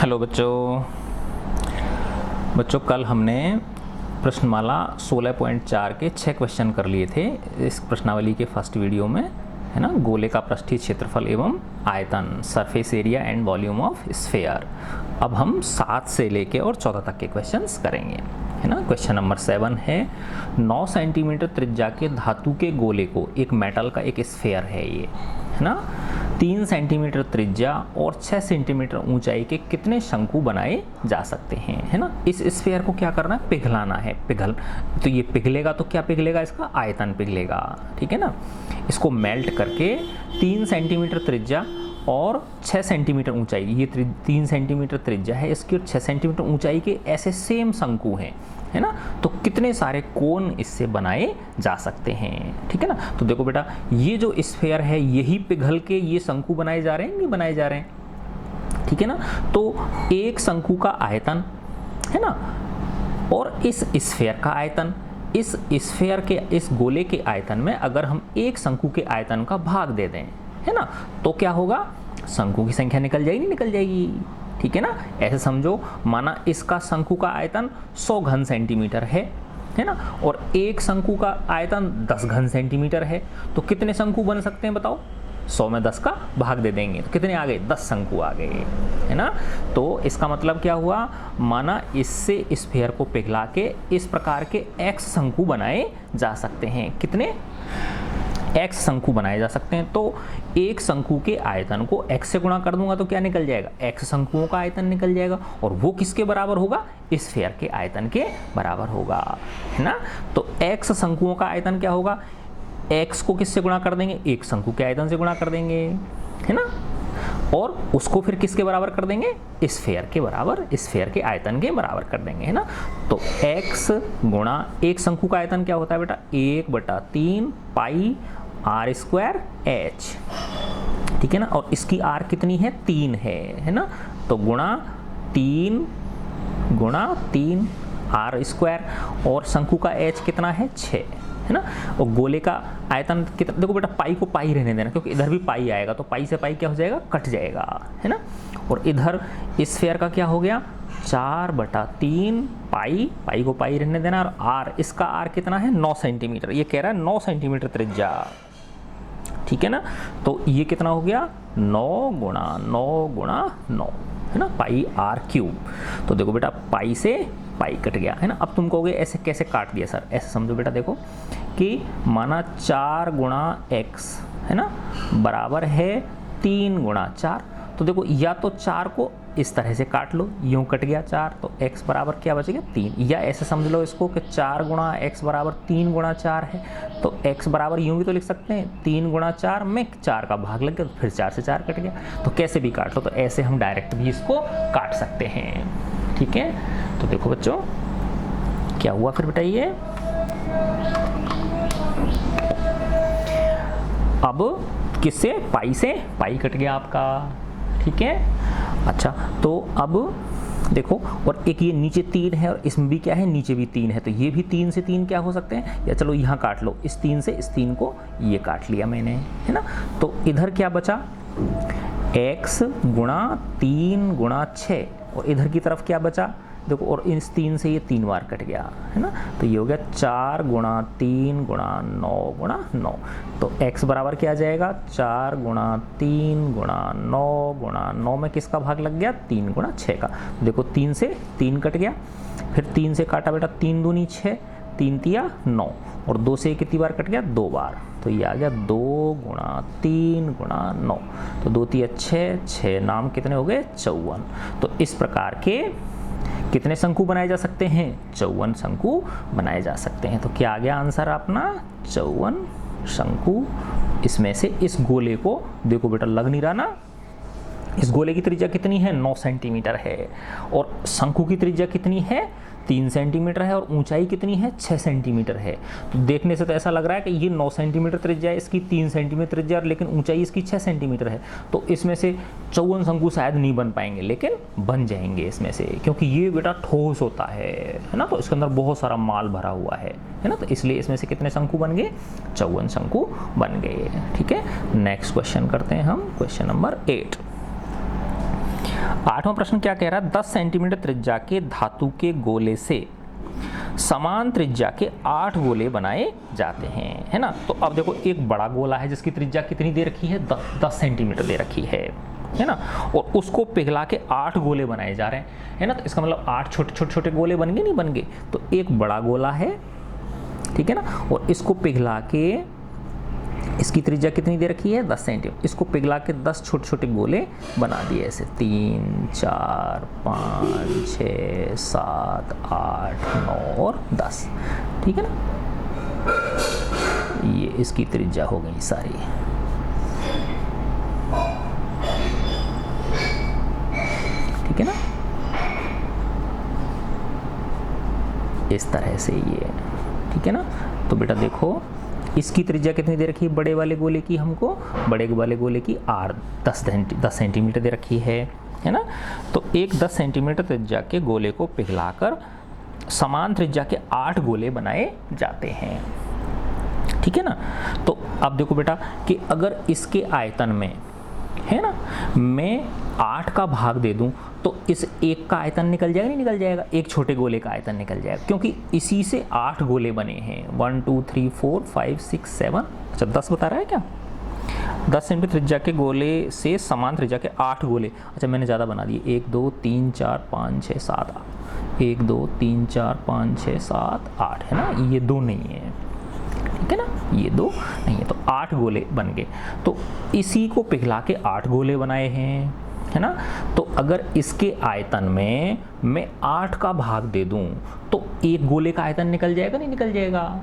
Hello बच्चों कल हमने प्रश्नमाला 16.4 के 6 क्वेश्चन कर लिए थे इस प्रश्नावली के फर्स्ट वीडियो में, है ना। गोले का पृष्ठीय क्षेत्रफल एवं आयतन, surface area and volume of sphere. अब हम 7 से लेके और 14 तक के क्वेश्चंस करेंगे, है ना। क्वेश्चन नंबर 7 है 9 सेंटीमीटर त्रिज्या के धातु के गोले को, एक मेटल का एक स्फीयर है ये, है ना, 3 सेंटीमीटर त्रिज्या और 6 सेंटीमीटर ऊंचाई के कितने शंकु बनाए जा सकते हैं, है ना। इस स्फीयर को क्या करना है, पिघलाना है। तो ये पिघलेगा तो क्या पिघलेगा, इसका आयतन पिघलेगा, ठीक है ना। इसको मेल्ट करके 3 सेंटीमीटर त्रिज्या और 6 सेंटीमीटर ऊंचाई, ये 3 सेंटीमीटर त्रिज्या है इसकी और 6 सेंटीमीटर ऊंचाई के ऐसे सेम शंकु हैं, है ना। तो कितने सारे कोन इससे बनाए जा सकते हैं, ठीक है ना। तो देखो बेटा, ये जो स्फीयर है यही पिघल के ये शंकु बनाए जा रहे हैं, नहीं बनाए जा रहे हैं, ठीक है ना। तो एक शंकु का आयतन, है ना, और इस स्फीयर का आयतन, इस स्फीयर के, इस गोले के आयतन में अगर हम एक शंकु के आयतन का भाग दे दें, है ना, तो क्या होगा, शंकु की संख्या निकल जाएगी, निकल जाएगी, ठीक है ना। ऐसे समझो, माना इसका शंकु का आयतन 100 घन सेंटीमीटर है ना, और एक शंकु का आयतन 10 घन सेंटीमीटर है, तो कितने शंकु बन सकते हैं बताओ। 100 में 10 का भाग दे देंगे तो कितने आ गए, 10 शंकु आ गए, है ना। तो इसका मतलब क्या हुआ, माना इससे स्फीयर को पिघला के इस प्रकार के x शंकु बनाए जा सकते हैं। कितने x शंकु बनाए जा सकते हैं। तो एक शंकु के आयतन को x से गुणा कर दूंगा तो क्या निकल जाएगा, x शंकुओं का आयतन निकल जाएगा, और वो किसके बराबर होगा, स्फीयर के आयतन के बराबर होगा, है ना। तो x शंकुओं का आयतन क्या होगा, x को किससे गुणा कर देंगे, एक शंकु के आयतन से गुणा कर देंगे, है ना, और उसको फिर किसके बराबर कर देंगे, स्फीयर के बराबर, स्फीयर के आयतन के बराबर कर देंगे, है ना। तो x गुणा एक शंकु का आयतन क्या होता है बेटा, 1/3 पाई आर स्क्वायर एच, ठीक है ना, और इसकी आर कितनी है, 3 है ना। तो गुणा 3 आर स्क्वायर, और शंकु का एच कितना है, 6, है ना। और गोले का आयतन कितना, देखो बेटा पाई को पाई रहने देना, क्योंकि इधर भी पाई आएगा तो पाई से पाई क्या हो जाएगा, कट जाएगा, है ना। और इधर स्फीयर का क्या हो गया, 4/3 पाई को पाई रहने देना, और आर, इसका आर कितना है, 9 सेंटीमीटर, ये कह रहा है 9 सेंटीमीटर त्रिज्या, ठीक है ना। तो ये कितना हो गया, 9 गुणा 9, है ना, पाई आर क्यूब। तो देखो बेटा, पाई से पाई कट गया, है ना। अब तुम कहोगे ऐसे कैसे काट दिया सर, ऐसे समझो बेटा, देखो कि माना 4 गुणा x, है ना, बराबर है 3 गुणा 4। तो देखो, या तो 4 को इस तरह से काट लो, यूं कट गया 4, तो x बराबर क्या बचेगा, 3। या ऐसे समझ लो इसको कि 4 गुणा x बराबर 3 गुणा 4 है, तो x बराबर यूं भी तो लिख सकते हैं, 3 गुणा 4 में 4 का भाग लग गया, तो फिर 4 से 4 कट गया। तो कैसे भी काट लो, तो ऐसे हम डायरेक्ट भी इसको काट सकते हैं, ठीक है। तो देखो बच्चों क्या हुआ फिर बेटा, ये अब किससे, पाई से पाई कट गया आपका, ठीक है। अच्छा, तो अब देखो, और एक ये नीचे 3 है और इसमें भी क्या है, नीचे भी 3 है, तो ये भी 3 से 3 क्या हो सकते हैं, या चलो यहाँ काट लो, इस 3 से इस 3 को ये काट लिया मैंने, है ना। तो इधर क्या बचा, x गुणा 3 गुणा 6, और इधर की तरफ क्या बचा, देखो, और इस 3 से ये 3 बार कट गया, है ना। तो ये हो गया 4 गुणा 3 गुणा 9 गुणा 9। तो x बराबर क्या आ जाएगा, 4 गुणा 3 गुणा 9 गुणा 9 में किसका भाग लग गया, 3 गुणा 6 का। देखो 3 से 3 कट गया, फिर 3 से काटा बेटा, 3 दूनी 6, 3 तिया 9, और 2 से कितनी बार कट गया, 2 बार। तो ये आ गया 2 गुणा 3 गुणा 9, तो 2 तिया 6 नाम कितने हो गए, 54। तो इस प्रकार के कितने शंकु बनाए जा सकते हैं, 54 शंकु बनाए जा सकते हैं। तो क्या आ गया आंसर अपना, 54 शंकु। इसमें से इस गोले को देखो बेटा, लग नहीं रहा ना, इस गोले की त्रिज्या कितनी है, 9 सेंटीमीटर है, और शंकु की त्रिज्या कितनी है, 3 सेंटीमीटर है, और ऊंचाई कितनी है, 6 सेंटीमीटर है। तो देखने से तो ऐसा लग रहा है कि ये 9 सेंटीमीटर त्रिज्या है, इसकी 3 सेंटीमीटर त्रिज्या, लेकिन ऊंचाई इसकी 6 सेंटीमीटर है। तो इसमें से 54 शंकु शायद नहीं बन पाएंगे, लेकिन बन जाएंगे इसमें से, क्योंकि ये बेटा ठोस होता है ना, तो इसके अंदर बहुत सारा माल भरा हुआ है ना, तो इसलिए इसमें से कितने शंकु बन गए, 54 शंकु बन गए, ठीक है। नेक्स्ट क्वेश्चन करते हैं हम, क्वेश्चन नंबर 8। 8वां प्रश्न क्या कह रहा है, 10 सेंटीमीटर त्रिज्या के धातु के गोले से समान त्रिज्या के 8 गोले बनाए जाते हैं, है ना। तो अब देखो एक बड़ा गोला है जिसकी त्रिज्या कितनी दे रखी है, 10 सेंटीमीटर दे रखी है ना, और उसको पिघला के 8 गोले बनाए जा रहे हैं, है ना। तो इसका मतलब 8 छोटे छोटे गोले बन गए, नहीं बन गए। तो एक बड़ा गोला है, ठीक है ना, और इसको पिघला के, इसकी त्रिज्या कितनी दे रखी है, 10 सेंटीमीटर, इसको पिघला के 10 छोटे छोटे गोले बना दिए ऐसे, 3 4 5 6 7 8 9 और 10, ठीक है ना। ये इसकी त्रिज्या हो गई सारी। ठीक है ना, इस तरह से ये, ठीक है ना। तो बेटा देखो इसकी त्रिज्या कितनी दे रखी है बड़े वाले गोले की, हमको बड़े वाले गोले की 10 सेंटीमीटर दे रखी है ना। तो एक 10 सेंटीमीटर त्रिज्या के गोले को पिघलाकर समान त्रिज्या के 8 गोले बनाए जाते हैं, ठीक है ना। तो अब देखो बेटा कि अगर इसके आयतन में, है ना, मैं 8 का भाग दे दूं तो इस एक का आयतन निकल जाएगा, नहीं निकल जाएगा, एक छोटे गोले का आयतन निकल जाएगा, क्योंकि इसी से 8 गोले बने हैं। 1 2 3 4 5 6 7, अच्छा 10 बता रहा है क्या, 10 सेंटीमीटर त्रिज्या के गोले से समान त्रिज्या के 8 गोले, अच्छा मैंने ज़्यादा बना दिए, 1 2 3 4 5 6 7 8, 1 2 3 4 5 6 7 8, है ना, ये 2 नहीं है, ठीक है ना, ये 2 नहीं है, तो 8 गोले बन गए। तो इसी को पिघला के 8 गोले बनाए हैं, है ना। तो अगर इसके आयतन में मैं 8 का भाग दे दूं तो एक गोले का आयतन निकल जाएगा, नहीं निकल जाएगा,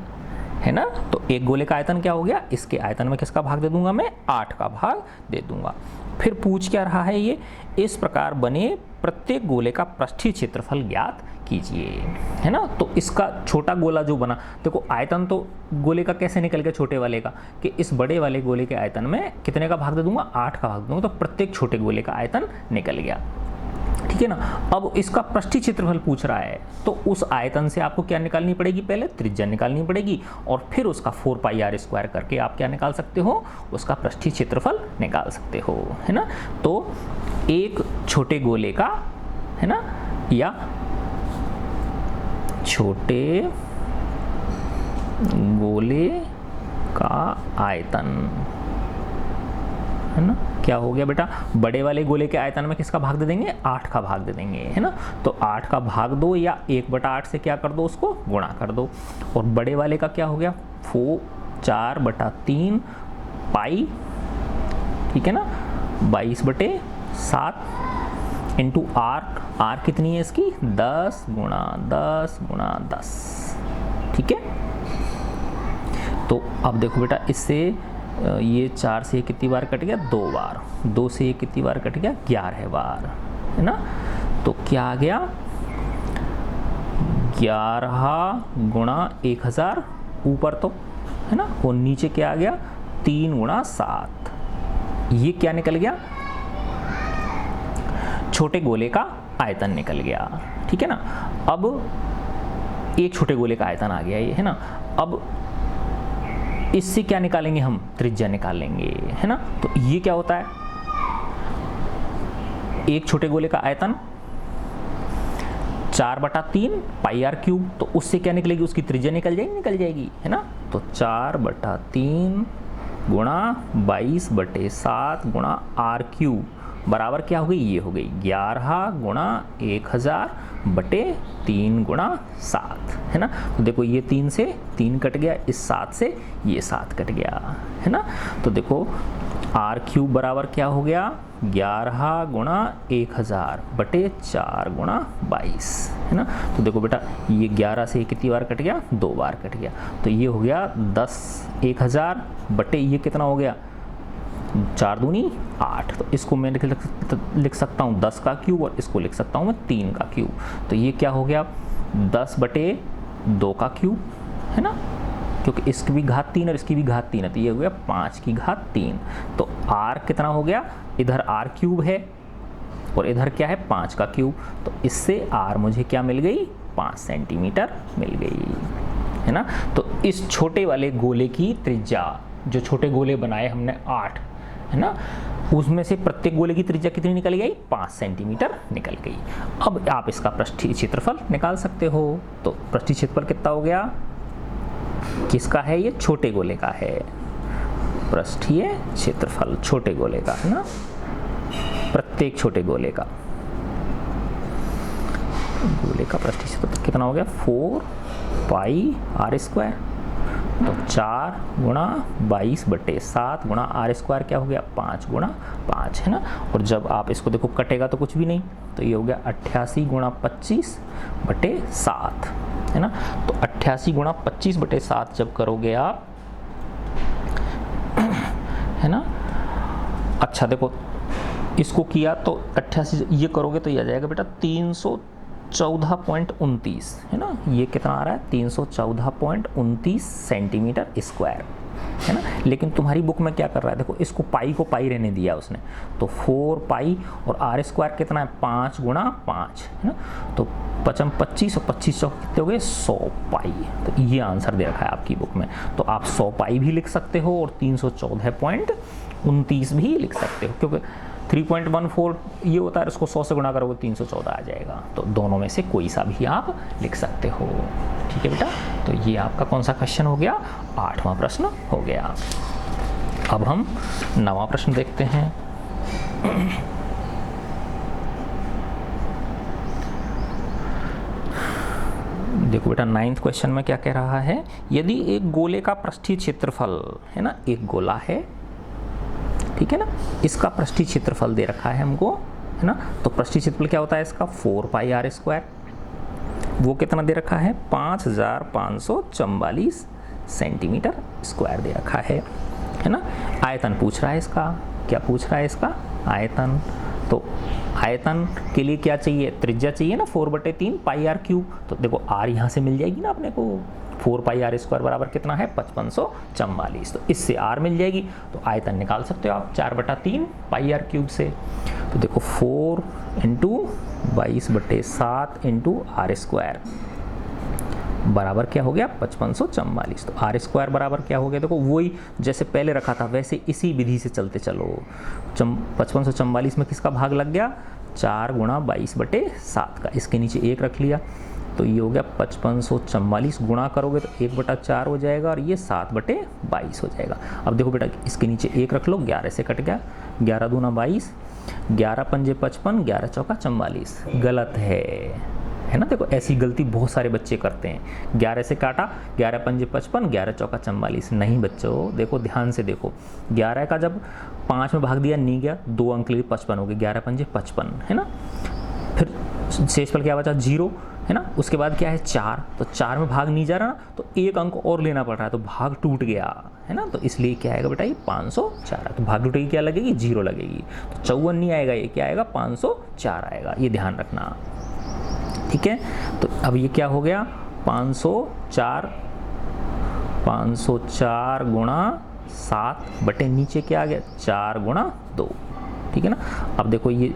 है ना। तो एक गोले का आयतन क्या हो गया, इसके आयतन में किसका भाग दे दूंगा, मैं 8 का भाग दे दूंगा। फिर पूछ क्या रहा है ये, इस प्रकार बने प्रत्येक गोले का पृष्ठीय क्षेत्रफल ज्ञात कीजिए, है ना। तो इसका छोटा गोला जो बना, देखो आयतन तो गोले का कैसे निकल गया छोटे वाले का, कि इस बड़े वाले गोले के आयतन में कितने का भाग दे दूंगा, 8 का भाग दे दूंगा, तो प्रत्येक छोटे गोले का आयतन निकल गया, ठीक है ना। अब इसका पृष्ठीय क्षेत्रफल पूछ रहा है, तो उस आयतन से आपको क्या निकालनी पड़ेगी, पहले त्रिज्या निकालनी पड़ेगी, और फिर उसका 4πr² करके आप क्या निकाल सकते हो, उसका पृष्ठीय क्षेत्रफल निकाल सकते हो, है ना। तो एक छोटे गोले का, है ना, या छोटे गोले का आयतन, है ना, क्या हो गया बेटा, बड़े वाले गोले के आयतन में किसका भाग दे देंगे, 8 का भाग दे देंगे, है ना। तो 8 का भाग दो या 1/8 से क्या कर दो, उसको गुणा कर दो, और बड़े वाले का क्या हो गया, 4/3 पाई, ठीक है ना, 22/7 इंटू आर कितनी है इसकी, 10 गुणा 10 गुणा 10, ठीक है। तो अब देखो बेटा इससे ये 4 से कितनी बार कट गया, 2 बार, 2 से ये कितनी बार कट गया, 11 बार, है ना। तो क्या आ गया, 11 गुणा 1000 ऊपर तो, है ना, और नीचे क्या आ गया, 3 गुणा 7, ये क्या निकल गया, छोटे गोले का आयतन निकल गया, ठीक है ना। अब एक छोटे गोले का आयतन आ गया ये, है ना। अब इससे क्या निकालेंगे हम, त्रिज्या निकालेंगे, है ना। तो ये क्या होता है, एक छोटे गोले का आयतन 4/3 πr³, तो उससे क्या निकलेगी, उसकी त्रिज्या निकल जाएगी, है ना। तो 4/3 गुणा 22/7 गुणा r³ बराबर क्या हो गई, ये हो गई 11 गुणा 1000/3 गुणा 7, है ना। तो देखो ये 3 से 3 कट गया, इस 7 से ये 7 कट गया, है ना। तो देखो r³ बराबर क्या हो गया, 11 गुणा 1000/4 गुणा 22, है ना। तो देखो बेटा ये 11 से कितनी बार कट गया, 2 बार कट गया, तो ये हो गया 10 1000 बटे ये कितना हो गया, 4 दूनी 8, तो इसको मैं लिख सकता हूँ 10 का क्यूब, और इसको लिख सकता हूँ मैं 3 का क्यूब, तो ये क्या हो गया 10/2 का क्यूब, है ना, क्योंकि इसकी भी घात 3 और इसकी भी घात 3 है, तो ये हो गया 5 की घात 3। तो r कितना हो गया, इधर r³ है और इधर क्या है 5 का क्यूब, तो इससे r मुझे क्या मिल गई, 5 सेंटीमीटर मिल गई, है ना। तो इस छोटे वाले गोले की त्रिज्या, जो छोटे गोले बनाए हमने 8, है ना, उसमें से प्रत्येक गोले की त्रिज्या कितनी निकल गई? 5 सेंटीमीटर निकल गई। अब आप इसका पृष्ठीय क्षेत्रफल निकाल सकते हो। तो पृष्ठीय क्षेत्रफल कितना हो गया? किसका है? ये छोटे गोले का है। पृष्ठीय क्षेत्रफल छोटे गोले का है ना, प्रत्येक छोटे गोले का पृष्ठीय क्षेत्रफल कितना हो गया? 4 पाई आर स्क्वायर। तो 4 गुणा 22/7 गुणा आर स्क्वायर क्या हो गया? 5 गुणा 5 है ना। और जब आप इसको देखो कटेगा तो कुछ भी नहीं, तो ये हो गया 88 गुणा 25/7 है ना। तो 88 गुणा 25/7 जब करोगे आप, है ना। अच्छा देखो, इसको किया तो 88 ये करोगे तो ये आ जाएगा बेटा 314.29 है ना। ये कितना आ रहा है? 314.29 सेंटीमीटर स्क्वायर है ना। लेकिन तुम्हारी बुक में क्या कर रहा है? देखो, इसको पाई को पाई रहने दिया उसने, तो 4 पाई और आर स्क्वायर कितना है? 5 गुणा 5 है ना। तो 5 25 और 25 चौक कितने हो गए? 100 पाई। तो ये आंसर दे रखा है आपकी बुक में। तो आप 100 पाई भी लिख सकते हो और 314.29 भी लिख सकते हो, क्योंकि 3.14 ये होता है, इसको 100 से गुणा करोगे 314 आ जाएगा। तो दोनों में से कोई सा भी आप लिख सकते हो। ठीक है बेटा, तो ये आपका कौन सा क्वेश्चन हो गया? 8वां प्रश्न हो गया। अब हम 9वां प्रश्न देखते हैं। देखो बेटा, 9th क्वेश्चन में क्या कह रहा है? यदि एक गोले का पृष्ठीय क्षेत्रफल है ना, एक गोला है, ठीक है ना, इसका पृष्ठीय क्षेत्रफल दे रखा है हमको, है ना। तो पृष्ठीय क्षेत्रफल क्या होता है इसका? 4 पाई आर स्क्वायर। वो कितना दे रखा है? 5544 सेंटीमीटर स्क्वायर दे रखा है ना। आयतन पूछ रहा है इसका। क्या पूछ रहा है इसका? आयतन। तो आयतन के लिए क्या चाहिए? त्रिज्या चाहिए ना, 4/3 पाई आर क्यूब। तो देखो आर यहाँ से मिल जाएगी ना अपने को। 4 पाई आर स्क्वायर बराबर कितना है? 5544। तो इससे आर मिल जाएगी, तो आयतन निकाल सकते हो आप 4/3 पाई आर क्यूब से। तो देखो 4 × 22/7 × आर स्क्वायर बराबर क्या हो गया? 5544। तो आर स्क्वायर बराबर क्या हो गया? देखो वही जैसे पहले रखा था वैसे इसी विधि से चलते चलो। 5544 में किसका भाग लग गया? 4 गुणा 22/7 का। इसके नीचे 1 रख लिया, तो ये हो गया 5544 गुणा करोगे तो 1/4 हो जाएगा और ये 7/22 हो जाएगा। अब देखो बेटा, इसके नीचे 1 रख लो, 11 से कट गया, 11 दूना 22, 11 पंजे 55, 11 चौका 44। गलत है ना। देखो ऐसी गलती बहुत सारे बच्चे करते हैं। 11 से काटा, 11 पंजे 55, 11 चौका 44। नहीं बच्चों, देखो ध्यान से देखो, 11 का जब 5 में भाग दिया नहीं गया, 2 अंक लिए 55 हो गए, 11 पंजे 55 है ना। फिर शेषफल क्या बचा? 0 है ना। उसके बाद क्या है? 4। तो 4 में भाग नहीं जा रहा ना, तो 1 अंक और लेना पड़ रहा है, तो भाग टूट गया है ना। तो इसलिए क्या आएगा बेटा? ये 504। तो भाग टूटेगी क्या लगेगी? 0 लगेगी। तो 54 नहीं आएगा, ये क्या आएगा? 504 आएगा। ये ध्यान रखना, ठीक है। तो अब ये क्या हो गया? 504 गुणा 7 बटे नीचे क्या आ गया? 4 गुणा 2, ठीक है ना। अब देखो ये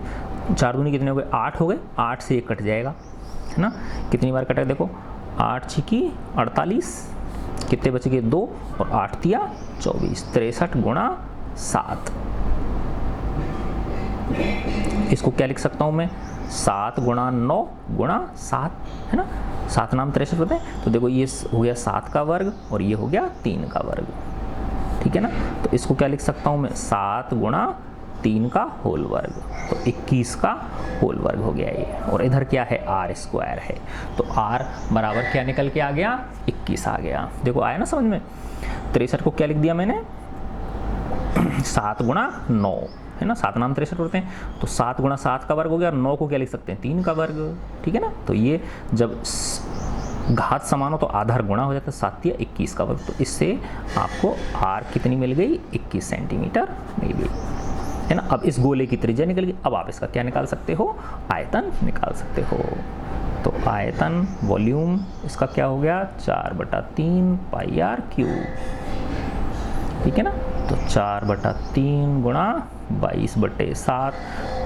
4 दूनी कितने हो गए? 8 हो गए। 8 से 1 कट जाएगा है ना। कितनी बार कटेगा? देखो 8 छिकी 48, कितने बच गए? 2 और 8 तिया 24, 63 गुणा 7। इसको क्या लिख सकता हूँ मैं? 7 गुणा 9 गुणा 7 है ना। 7 नाम 63 होते हैं। तो देखो ये हो गया 7 का वर्ग और ये हो गया 3 का वर्ग, ठीक है ना। तो इसको क्या लिख सकता हूँ मैं? 7 गुणा 3 का होल वर्ग, तो 21 का होल वर्ग हो गया ये। और इधर क्या है? आर स्क्वायर है। तो आर बराबर क्या निकल के आ गया? 21 आ गया। देखो आया ना समझ में। 63 को क्या लिख दिया मैंने? 7 गुणा 9 है ना। 7 नाम 63 होते हैं, तो 7 गुणा 7 का वर्ग हो गया। और 9 को क्या लिख सकते हैं? 3 का वर्ग, ठीक है ना। तो ये जब घात समान हो तो आधार गुणा हो जाता है, 7 या 21 का वर्ग। तो इससे आपको आर कितनी मिल गई? 21 सेंटीमीटर मिल गई है ना। अब इस गोले की त्रिज्या निकल गई। अब आप इसका क्या निकाल सकते हो? आयतन निकाल सकते हो। तो आयतन वॉल्यूम इसका क्या हो गया? 4/3 पाई आर क्यूब, ठीक है ना। तो 4/3 गुणा 22/7,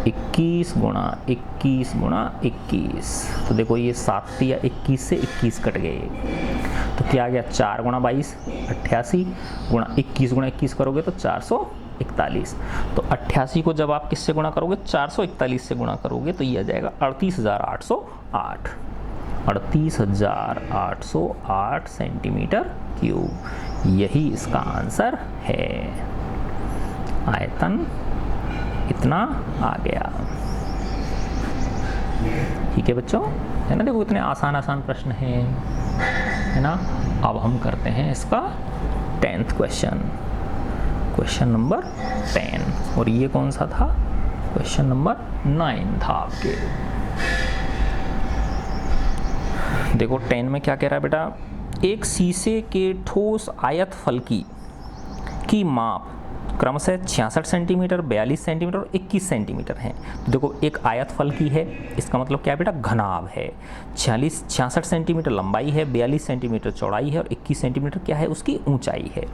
21 गुणा 21 गुणा 21। तो देखो ये 7 या 21 से 21 कट गए, तो क्या आ गया? 4 गुणा 22 88 गुणा 21 गुणा 21 करोगे तो 400 441। तो 88 को जब आप किससे गुणा करोगे, 441 से गुणा करोगे तो ये आ जाएगा 38,808, 38,808 सेंटीमीटर क्यूब। यही इसका आंसर है। आयतन इतना आ गया। ठीक है बच्चों, है ना। देखो इतने आसान आसान प्रश्न हैं, है ना। अब हम करते हैं इसका 10th क्वेश्चन, क्वेश्चन नंबर 10। और ये कौन सा था, क्वेश्चन नंबर 9 था आपके। देखो 10 में क्या कह रहा है बेटा, एक शीशे के ठोस आयत फलकी की माप क्रमशः 66 सेंटीमीटर, 42 सेंटीमीटर और 21 सेंटीमीटर है। तो देखो एक आयत फलकी है, इसका मतलब क्या है बेटा, घनाभ है। 66 सेंटीमीटर लंबाई है, 42 सेंटीमीटर चौड़ाई है और 21 सेंटीमीटर क्या है, उसकी ऊंचाई है।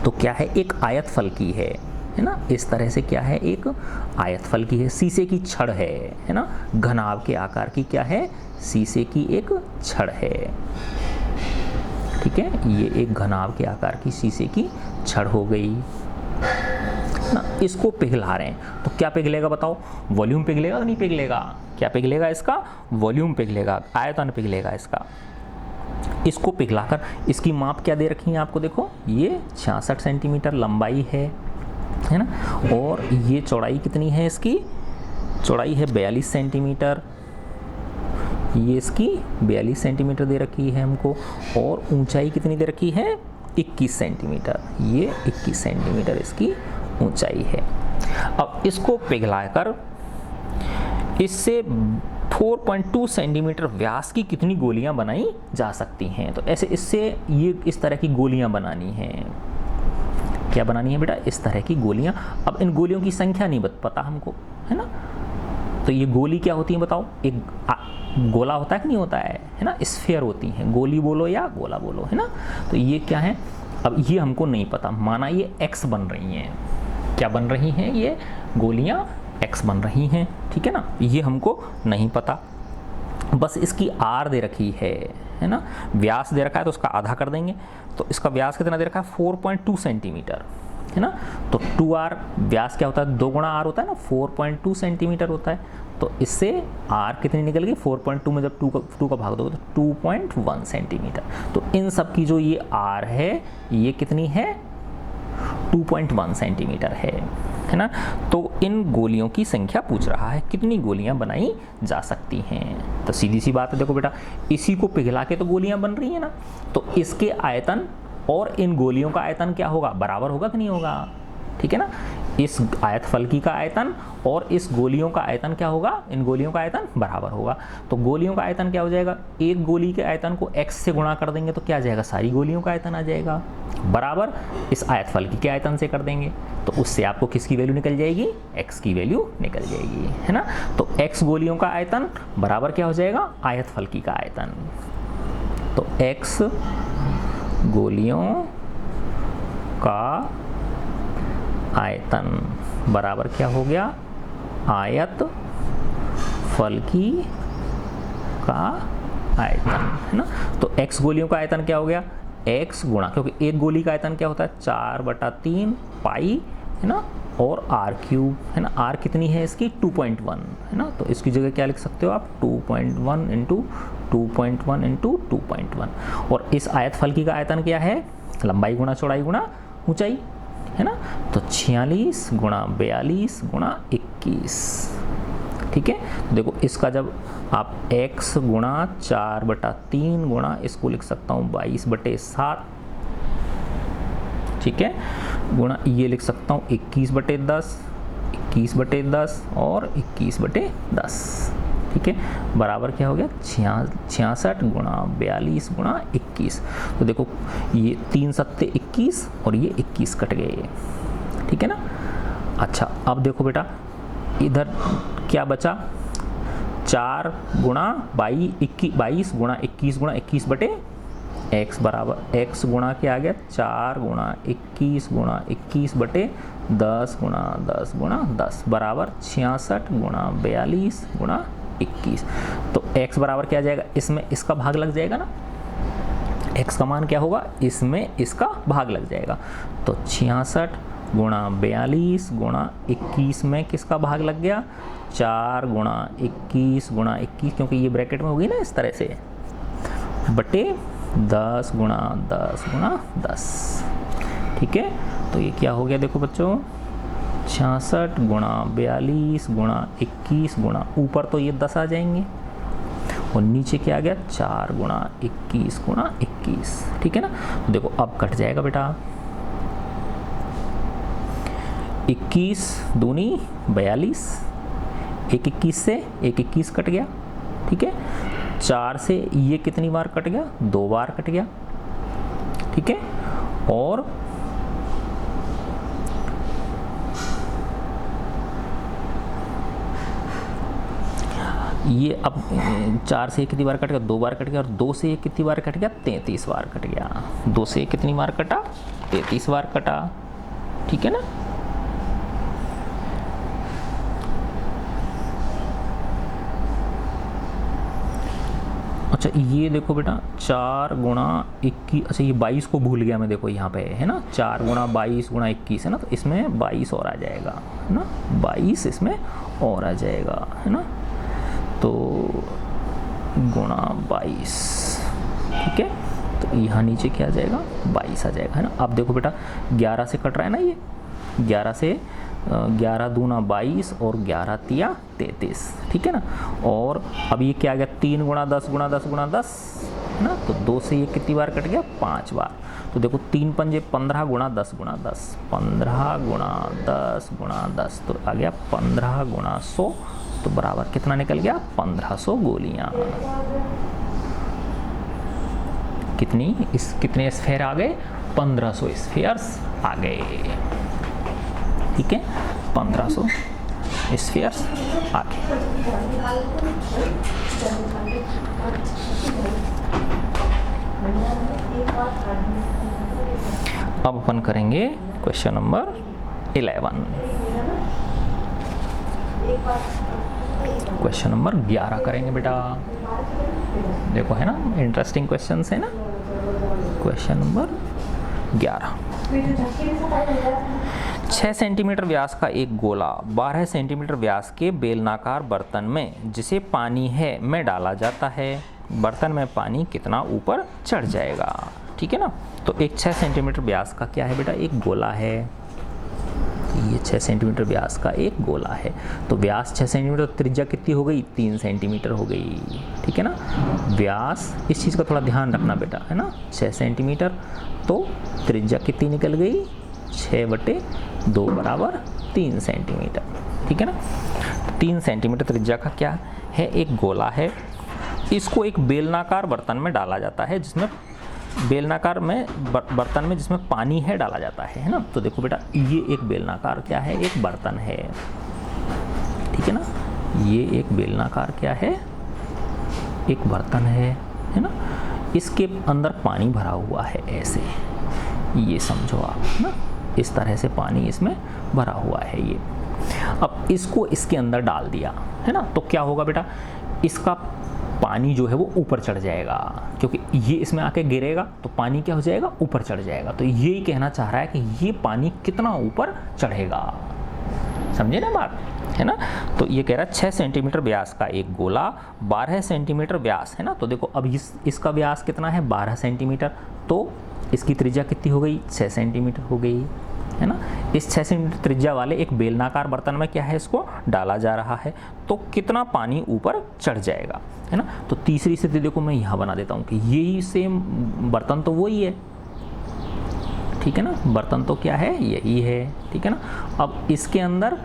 तो क्या है, एक आयत फलकी है ना। इस तरह से क्या है, एक आयत फलकी है, शीशे की छड़ है ना। घनाभ के आकार की क्या है, शीशे की एक छड़ है। ठीक है, ये एक घनाभ के आकार की शीशे की छड़ हो गई ना। इसको पिघला रहे हैं, तो क्या पिघलेगा बताओ, वॉल्यूम पिघलेगा तो नहीं पिघलेगा, क्या पिघलेगा, इसका वॉल्यूम पिघलेगा, आयतन पिघलेगा इसका। इसको पिघलाकर इसकी माप क्या दे रखी है आपको, देखो ये 66 सेंटीमीटर लंबाई है ना। और ये चौड़ाई कितनी है, इसकी चौड़ाई है 42 सेंटीमीटर, ये इसकी 42 सेंटीमीटर दे रखी है हमको। और ऊंचाई कितनी दे रखी है, 21 सेंटीमीटर, ये 21 सेंटीमीटर इसकी ऊंचाई है। अब इसको पिघलाकर इससे 4.2 सेंटीमीटर व्यास की कितनी गोलियां बनाई जा सकती हैं। तो ऐसे इससे ये इस तरह की गोलियां बनानी हैं। क्या बनानी है बेटा, इस तरह की गोलियां। अब इन गोलियों की संख्या नहीं पता हमको, है ना। तो ये गोली क्या होती है बताओ, एक गोला होता है कि नहीं होता है ना, स्फीयर होती हैं, गोली बोलो या गोला बोलो, है ना। तो ये क्या है, अब ये हमको नहीं पता, माना ये एक्स बन रही हैं, क्या बन रही हैं, ये गोलियां एक्स बन रही हैं, ठीक है ना। ये हमको नहीं पता, बस इसकी आर दे रखी है ना। व्यास दे रखा है तो उसका आधा कर देंगे, तो इसका व्यास कितना दे रखा है, 4.2 सेंटीमीटर, है ना। तो 2r व्यास क्या होता है, 2 गुणा r होता है ना, 4.2 सेंटीमीटर होता है। तो इससे r कितनी निकल गई, 4.2 में जब 2 का भाग दोगे तो 2.1 सेंटीमीटर। तो इन सब की जो ये r है, ये कितनी है, 2.1 सेंटीमीटर है ना। तो इन गोलियों की संख्या पूछ रहा है, कितनी गोलियां बनाई जा सकती हैं। तो सीधी सी बात है, देखो बेटा इसी को पिघला के तो गोलियां बन रही है ना। तो इसके आयतन और इन गोलियों का आयतन क्या होगा, बराबर होगा कि नहीं होगा, ठीक है ना। इस आयत फलकी का आयतन और इस गोलियों का आयतन क्या होगा, इन गोलियों का आयतन बराबर होगा। तो गोलियों का आयतन क्या हो जाएगा, एक गोली के आयतन को x से गुणा कर देंगे तो क्या आ जाएगा, सारी गोलियों का आयतन आ जाएगा, बराबर इस आयत फलकी के आयतन से कर देंगे तो उससे आपको किसकी वैल्यू निकल जाएगी, x की वैल्यू निकल जाएगी, है ना। तो x गोलियों का आयतन बराबर क्या हो जाएगा, आयत फलकी का आयतन। तो x गोलियों का आयतन बराबर क्या हो गया, आयत फलकी का आयतन, है ना। तो x गोलियों का आयतन क्या हो गया, x गुणा, क्योंकि एक गोली का आयतन क्या होता है 4/3 पाई, है ना, और r क्यूब, है ना। r कितनी है इसकी 2.1, है ना। तो इसकी जगह क्या लिख सकते हो आप, 2.1 इंटू 2.1 इंटू 2.1। और इस आयत फलकी का आयतन क्या है, लंबाई गुणा चौड़ाई गुणा ऊंचाई, है ना। तो 46 गुणा 42 गुणा 21, ठीक है। तो देखो इसका जब आप x गुणा 4/3 गुणा इसको लिख सकता हूँ 22/7, ठीक है, गुणा ये लिख सकता हूँ 21/10, 21/10 और 21/10, ठीक है, बराबर क्या हो गया 66 गुणा 42 गुणा 21। तो देखो ये 3 सत्ते 21 और ये 21 कट गए, ठीक है ना। अच्छा अब देखो बेटा इधर क्या बचा, 4 गुणा 22 गुणा 21 गुणा 21/x बराबर x गुणा क्या आ गया 4 गुणा 21 गुणा 21/10 गुणा 10 गुणा 10 बराबर 66 गुणा 42 गुणा 21। तो x बराबर क्या आ जाएगा, इसमें इसका भाग लग जाएगा ना, x का मान क्या होगा, इसमें इसका भाग लग जाएगा। तो 66 गुणा 42 गुणा 21 में किसका भाग लग गया, 4 गुणा 21 गुणा 21, क्योंकि ये ब्रैकेट में होगी ना इस तरह से, बटे 10 गुणा 10 गुणा 10। ठीक है, तो ये क्या हो गया देखो बच्चों, 66 गुणा 42 गुणा 21 गुणा, ऊपर तो ये 10 आ जाएंगे और नीचे क्या आ गया, 4 गुणा 21 गुणा 21। ठीक है ना, तो देखो अब कट जाएगा बेटा, 21 दूनी 42, एक 21 से एक 21 कट गया। ठीक है, 4 से ये कितनी बार कट गया, 2 बार कट गया। ठीक है, और ये अब 4 से कितनी बार कट गया, 2 बार कट गया, और 2 से कितनी बार कट गया, 33 बार कट गया। 2 से कितनी बार कटा, 33 बार कटा। ठीक है ना, अच्छा ये देखो बेटा 4 गुणा 21, अच्छा ये 22 को भूल गया मैं, देखो यहाँ पे है ना, 4 गुणा 22 गुणा 21 है ना, तो इसमें 22 और आ जाएगा है ना, 22 इसमें और आ जाएगा है ना, तो गुणा 22। ठीक है, तो यहाँ नीचे क्या आ जाएगा, 22 आ जाएगा है ना। अब देखो बेटा 11 से कट रहा है ना, ये 11 से 11 दूना 22 और 11 तिया 33। ठीक है ना, और अब ये क्या आ गया, 3 गुणा 10 गुणा 10 गुणा 10 है ना, तो 2 से ये कितनी बार कट गया, 5 बार। तो देखो 3 पंजे 15 गुणा 10 गुणा 10, 15 गुणा 10 गुणा 10, तो आ गया 15 गुणा 100, तो बराबर कितना निकल गया, 1500 गोलियां। कितने स्फेयर आ गए, 1500 स्फेयर्स आ गए। ठीक है, 1500 स्फेयर्स आ गए। अब अपन करेंगे क्वेश्चन नंबर 11। क्वेश्चन नंबर 11 करेंगे बेटा, देखो है ना, इंटरेस्टिंग क्वेश्चंस है ना। क्वेश्चन नंबर 11, 6 सेंटीमीटर व्यास का एक गोला 12 सेंटीमीटर व्यास के बेलनाकार बर्तन में जिसे पानी है में डाला जाता है, बर्तन में पानी कितना ऊपर चढ़ जाएगा। ठीक है ना, तो एक 6 सेंटीमीटर व्यास का क्या है बेटा, एक गोला है, ये 6 सेंटीमीटर व्यास का एक गोला है, तो व्यास 6 सेंटीमीटर, त्रिज्या कितनी हो गई, 3 सेंटीमीटर हो गई। ठीक है ना, व्यास, इस चीज़ का थोड़ा ध्यान रखना बेटा है ना, 6 सेंटीमीटर, तो त्रिज्या कितनी निकल गई, 6/2 बराबर 3 सेंटीमीटर। ठीक है ना, 3 सेंटीमीटर त्रिज्या का क्या है, एक गोला है, इसको एक बेलनाकार बर्तन में डाला जाता है, जिसमें बेलनाकार में बर्तन में जिसमें पानी है डाला जाता है ना। तो देखो बेटा ये एक बेलनाकार क्या है, एक बर्तन है। ठीक है ना, ये एक बेलनाकार क्या है, एक बर्तन है ना, इसके अंदर पानी भरा हुआ है, ऐसे ये समझो आप ना, इस तरह से पानी इसमें भरा हुआ है ये। अब इसको इसके अंदर डाल दिया है ना, तो क्या होगा बेटा, इसका पानी जो है वो ऊपर चढ़ जाएगा, क्योंकि ये इसमें आके गिरेगा तो पानी क्या हो जाएगा, ऊपर चढ़ जाएगा। तो यही कहना चाह रहा है कि ये पानी कितना ऊपर चढ़ेगा, समझे ना बात है ना। तो ये कह रहा है 6 सेंटीमीटर व्यास का एक गोला 12 सेंटीमीटर व्यास है ना, तो देखो अब इसका व्यास कितना है, 12 सेंटीमीटर, तो इसकी त्रिज्या कितनी हो गई, 6 सेंटीमीटर हो गई है ना। इस 6 सेंटीमीटर त्रिज्या वाले एक बेलनाकार बर्तन में क्या है, इसको डाला जा रहा है, तो कितना पानी ऊपर चढ़ जाएगा है ना। तो तीसरी स्थिति देखो मैं यहाँ बना देता हूँ कि यही सेम बर्तन तो वही है, ठीक है ना, बर्तन तो क्या है, यही है, ठीक है ना। अब इसके अंदर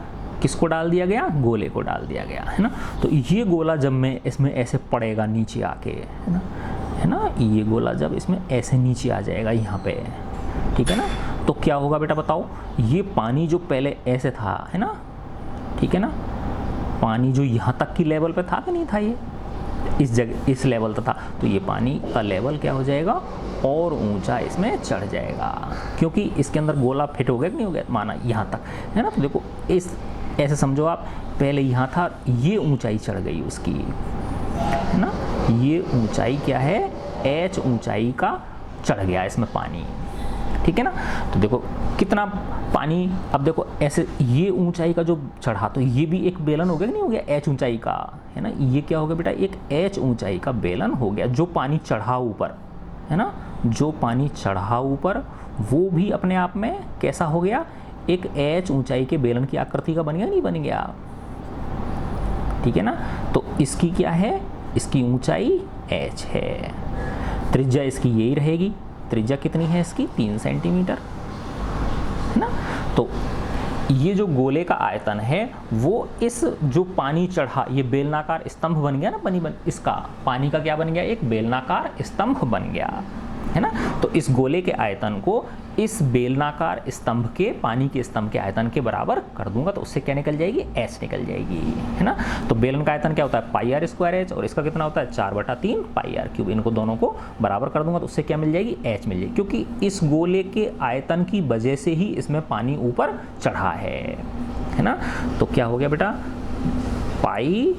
किसको डाल दिया गया, गोले को डाल दिया गया है ना। तो ये गोला जब मैं इसमें ऐसे पड़ेगा नीचे आके है ना, ये गोला जब इसमें ऐसे नीचे आ जाएगा यहाँ पे, ठीक है ना, तो क्या होगा बेटा बताओ, ये पानी जो पहले ऐसे था है ना, ठीक है ना, पानी जो यहाँ तक की लेवल पे था कि नहीं था, ये इस जगह इस लेवल तक था, तो ये पानी का लेवल क्या हो जाएगा, और ऊंचा इसमें चढ़ जाएगा, क्योंकि इसके अंदर गोला फिट हो गया कि नहीं हो गया, माना यहाँ तक है ना। तो देखो इस ऐसे समझो आप, पहले यहाँ था, ये ऊंचाई चढ़ गई उसकी है ना, ये ऊंचाई क्या है, h ऊंचाई का चढ़ गया इसमें पानी, ठीक है ना। तो देखो कितना पानी, अब देखो ऐसे ये ऊंचाई का जो चढ़ा, तो ये भी एक बेलन हो गया कि नहीं हो गया, एच ऊंचाई का, है ना। ये क्या हो गया बेटा, एक एच ऊंचाई का बेलन हो गया, जो पानी चढ़ा ऊपर, है ना, जो पानी चढ़ा ऊपर वो भी अपने आप में कैसा हो गया, एक एच ऊंचाई के बेलन की आकृति का बन गया, नहीं बन गया, ठीक है ना। तो इसकी क्या है, इसकी ऊंचाई एच है, त्रिज्या इसकी यही रहेगी, त्रिज्या कितनी है इसकी, 3 सेंटीमीटर, है ना। तो ये जो गोले का आयतन है वो इस जो पानी चढ़ा, ये बेलनाकार स्तंभ बन गया ना, इसका पानी का क्या बन गया, एक बेलनाकार स्तंभ बन गया, है ना। तो इस गोले के आयतन को इस बेलनाकार स्तंभ के, पानी के स्तंभ के आयतन के बराबर कर दूंगा, तो उससे क्या निकल जाएगी, एच निकल जाएगी, है ना। तो बेलन का आयतन क्या होता है, पाई आर स्क्वायर एच, और इसका कितना होता है 4/3 पाई आर क्यूब। इनको दोनों को बराबर कर दूंगा तो उससे क्या मिल जाएगी, एच मिल जाएगी, क्योंकि इस गोले के आयतन की वजह से ही इसमें पानी ऊपर चढ़ा है ना। तो क्या हो गया बेटा, पाई,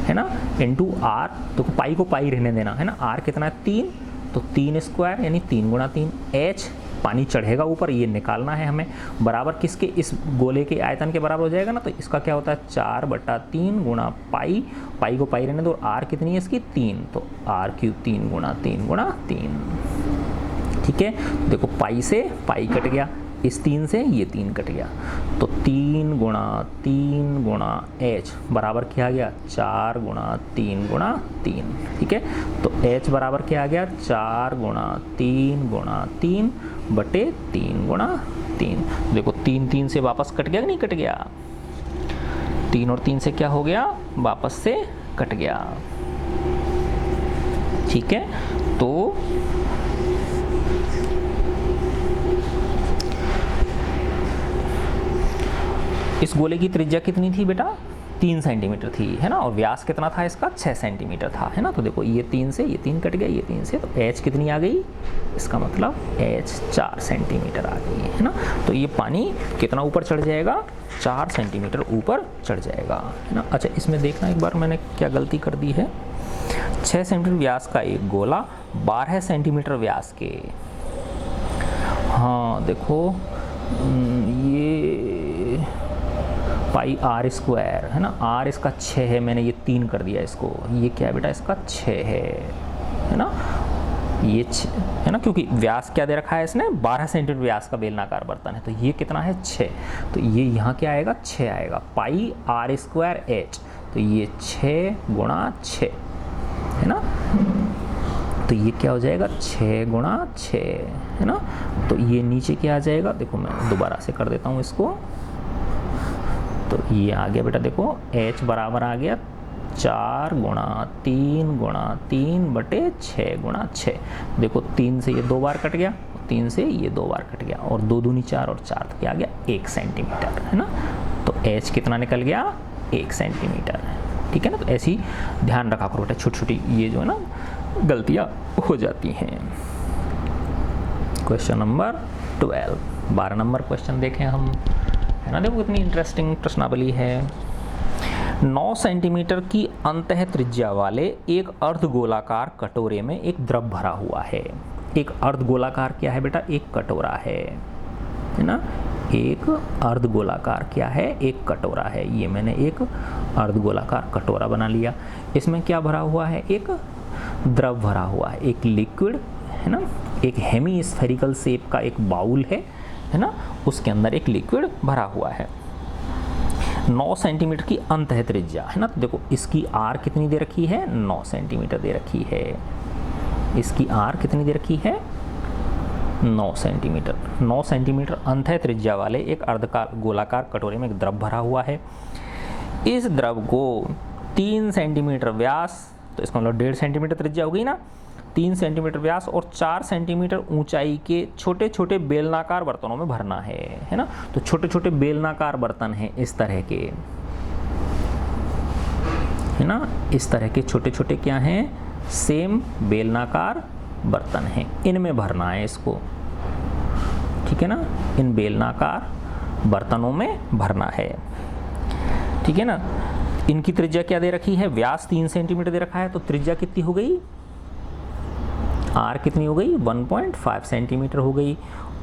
है ना, इंटू आर, तो पाई को पाई रहने देना, है ना। आर कितना है 3, तो 3 स्क्वायर यानी 3 गुणा 3, एच पानी चढ़ेगा ऊपर, ये निकालना है हमें, बराबर किसके, इस गोले के आयतन के बराबर हो जाएगा ना। तो इसका क्या होता है 4/3 गुणा पाई, पाई को पाई रहने दो, और आर कितनी है इसकी 3, तो आर क्यूब 3 गुणा 3 गुणा 3, ठीक है। देखो पाई से पाई कट गया, इस 3 से ये 3 कट गया, तो 3 गुणा एच बराबर क्या आ गया, 4 गुणा 3 गुणा 3, ठीक है। तो एच बराबर क्या आ गया, 4 गुणा 3 बटे 3 गुणा 3। देखो 3 से वापस कट गया कि नहीं कट गया, 3 और 3 से क्या हो गया, वापस से कट गया, ठीक है। तो इस गोले की त्रिज्या कितनी थी बेटा, 3 सेंटीमीटर थी, है ना, और व्यास कितना था इसका, 6 सेंटीमीटर था, है ना। तो देखो ये 3 से ये 3 कट गया, ये 3 से, तो एच कितनी आ गई, इसका मतलब एच 4 सेंटीमीटर आ गई, है ना। तो ये पानी कितना ऊपर चढ़ जाएगा, 4 सेंटीमीटर ऊपर चढ़ जाएगा, है ना। अच्छा इसमें देखना एक बार मैंने क्या गलती कर दी है, 6 सेंटीमीटर व्यास का एक गोला 12 सेंटीमीटर व्यास के, हाँ देखो ये पाई आर स्क्वायर, है ना, आर इसका 6 है, मैंने ये 3 कर दिया इसको, ये क्या है बेटा, इसका 6 है ना, ये 6 है ना, क्योंकि व्यास क्या दे रखा है इसने, 12 सेंटीमीटर व्यास का बेलनाकार बर्तन है, तो ये कितना है 6, तो ये यहाँ क्या आएगा 6 आएगा, पाई आर स्क्वायर एच, तो ये 6 गुणा 6, है ना। तो ये क्या हो जाएगा 6 गुणा 6, है ना। तो ये नीचे क्या आ जाएगा, देखो मैं दोबारा से कर देता हूँ इसको, तो ये आ गया बेटा, देखो h बराबर आ गया 4 गुणा 3 बटे 6 गुणा 6। देखो 3 से ये 2 बार कट गया, 3 से ये 2 बार कट गया, और 2 दूनी 4 और 4 तो क्या आ गया 1 सेंटीमीटर, है ना। तो h कितना निकल गया 1 सेंटीमीटर, ठीक है ना। तो ऐसी ध्यान रखा करो बेटा, छोटी छोटी ये जो है ना गलतियाँ हो जाती हैं। क्वेश्चन नंबर 12 नंबर क्वेश्चन देखें हम, है ना। देखो कितनी इंटरेस्टिंग प्रश्नावली है। 9 सेंटीमीटर की अंतः त्रिज्या वाले एक अर्धगोलाकार कटोरे में एक द्रव भरा हुआ है। एक अर्धगोलाकार क्या है बेटा, एक कटोरा है ना। एक अर्धगोलाकार क्या है, एक कटोरा है। ये मैंने एक अर्धगोलाकार कटोरा बना लिया, इसमें क्या भरा हुआ है, एक द्रव भरा हुआ है, एक लिक्विड, है ना। एक हेमी स्फेरिकल शेप का एक बाउल है ना, उसके अंदर एक लिक्विड भरा हुआ है। 9 सेंटीमीटर की अंतः त्रिज्या, है ना। तो देखो इसकी आर कितनी दे रखी है, 9 सेंटीमीटर दे रखी है। इसकी आर कितनी दे रखी है, 9 सेंटीमीटर। 9 सेंटीमीटर अंतः त्रिज्या वाले एक गोलाकार कटोरे में एक द्रव भरा हुआ है। इस द्रव को 3 सेंटीमीटर व्यास, तो इसका मतलब 1.5 सेंटीमीटर त्रिज्या हो गई ना, 3 सेंटीमीटर व्यास और 4 सेंटीमीटर ऊंचाई के छोटे छोटे बेलनाकार बर्तनों में भरना है ना। तो छोटे छोटे बेलनाकार बर्तन हैं इस तरह के, है ना, इस तरह के छोटे छोटे क्या हैं, सेम बेलनाकार बर्तन हैं, इनमें भरना है इसको, ठीक है ना। इन बेलनाकार बर्तनों में भरना है, ठीक है ना। इनकी त्रिज्या क्या दे रखी है, व्यास 3 सेंटीमीटर दे रखा है, तो त्रिज्या कितनी हो गई, आर कितनी हो गई 1.5 सेंटीमीटर हो गई,